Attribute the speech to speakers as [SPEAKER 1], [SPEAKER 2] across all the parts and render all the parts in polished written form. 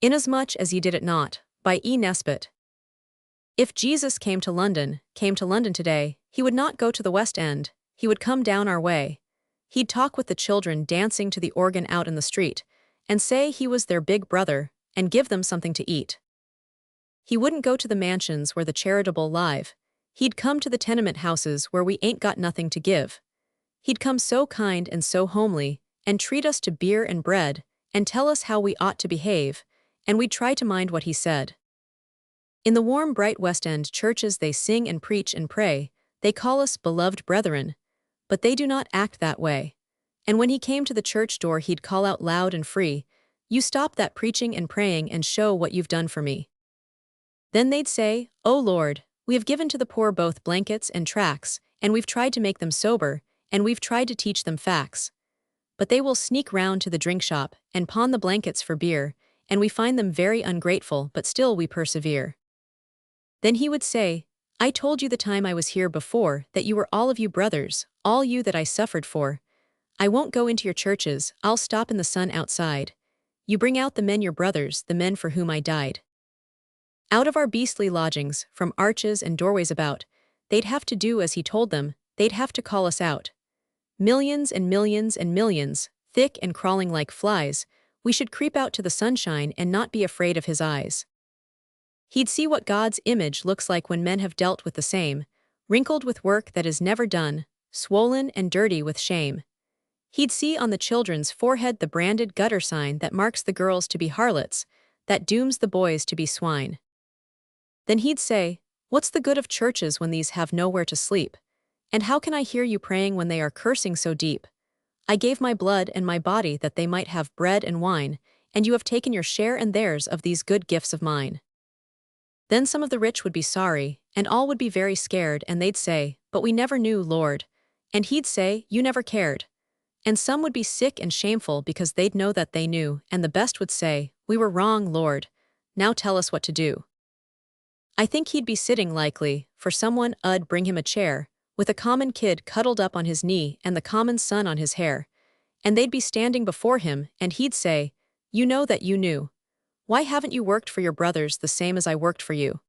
[SPEAKER 1] Inasmuch as ye did it not, by E Nesbit. If Jesus came to London today, he would not go to the West End, he would come down our way. He'd talk with the children dancing to the organ out in the street, and say he was their big brother, and give them something to eat. He wouldn't go to the mansions where the charitable live, he'd come to the tenement houses where we ain't got nothing to give. He'd come so kind and so homely, and treat us to beer and bread, and tell us how we ought to behave, and we'd try to mind what he said. In the warm bright West End churches they sing and preach and pray, they call us beloved brethren, but they do not act that way. And when he came to the church door he'd call out loud and free, "You stop that preaching and praying and show what you've done for me." Then they'd say, "O Lord, we have given to the poor both blankets and tracts, and we've tried to make them sober, and we've tried to teach them facts. But they will sneak round to the drink shop and pawn the blankets for beer, and we find them very ungrateful, but still we persevere." Then he would say, "I told you the time I was here before that you were all of you brothers, all you that I suffered for. I won't go into your churches, I'll stop in the sun outside. You bring out the men your brothers, the men for whom I died." Out of our beastly lodgings, from arches and doorways about, they'd have to do as he told them, they'd have to call us out. Millions and millions and millions, thick and crawling like flies, we should creep out to the sunshine and not be afraid of his eyes. He'd see what God's image looks like when men have dealt with the same, wrinkled with work that is never done, swollen and dirty with shame. He'd see on the children's forehead the branded gutter sign that marks the girls to be harlots, that dooms the boys to be swine. Then he'd say, "What's the good of churches when these have nowhere to sleep? And how can I hear you praying when they are cursing so deep? I gave my blood and my body that they might have bread and wine, and you have taken your share and theirs of these good gifts of mine." Then some of the rich would be sorry, and all would be very scared, and they'd say, "But we never knew, Lord." And he'd say, "You never cared." And some would be sick and shameful because they'd know that they knew, and the best would say, "We were wrong, Lord. Now tell us what to do." I think he'd be sitting likely, for someone 'ud bring him a chair, with a common kid cuddled up on his knee and the common sun on his hair. And they'd be standing before him, and he'd say, "You know that you knew. Why haven't you worked for your brothers the same as I worked for you?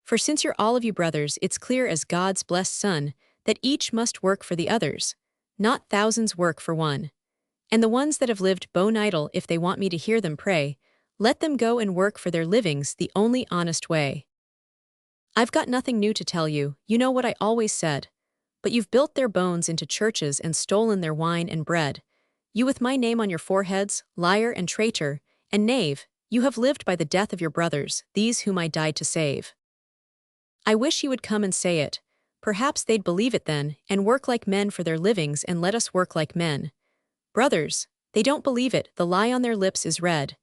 [SPEAKER 1] For since you're all of you brothers, it's clear as God's blessed Son, that each must work for the others, not thousands work for one. And the ones that have lived bone idle, if they want me to hear them pray, let them go and work for their livings the only honest way. I've got nothing new to tell you, you know what I always said. But you've built their bones into churches and stolen their wine and bread. You with my name on your foreheads, liar and traitor, and knave, you have lived by the death of your brothers, these whom I died to save. I wish you would come and say it. Perhaps they'd believe it then, and work like men for their livings and let us work like men. Brothers, they don't believe it, the lie on their lips is red.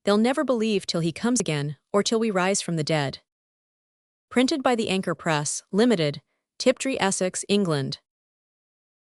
[SPEAKER 1] They'll never believe till he comes again, or till we rise from the dead. Printed by the Anchor Press, Limited, Tiptree, Essex, England.